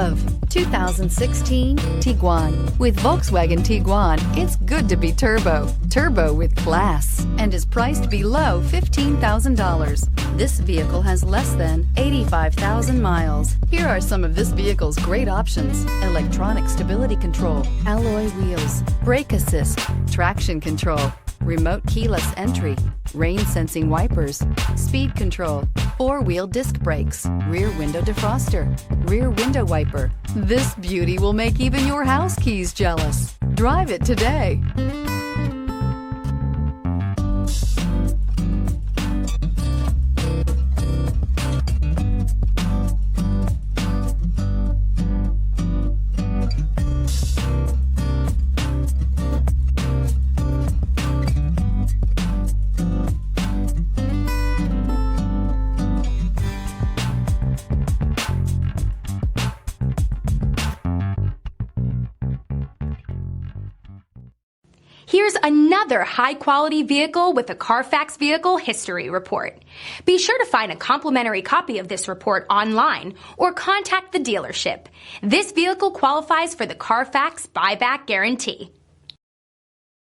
of 2016 Tiguan. With Volkswagen Tiguan, it's good to be turbo. Turbo with class, and is priced below $15,000. This vehicle has less than 85,000 miles. Here are some of this vehicle's great options: electronic stability control, alloy wheels, brake assist, traction control, remote keyless entry, rain sensing wipers, speed control, four-wheel disc brakes, rear window defroster, rear window wiper. This beauty will make even your house keys jealous. Drive it today. Here's another high-quality vehicle with a Carfax Vehicle History Report. Be sure to find a complimentary copy of this report online or contact the dealership. This vehicle qualifies for the Carfax Buyback Guarantee.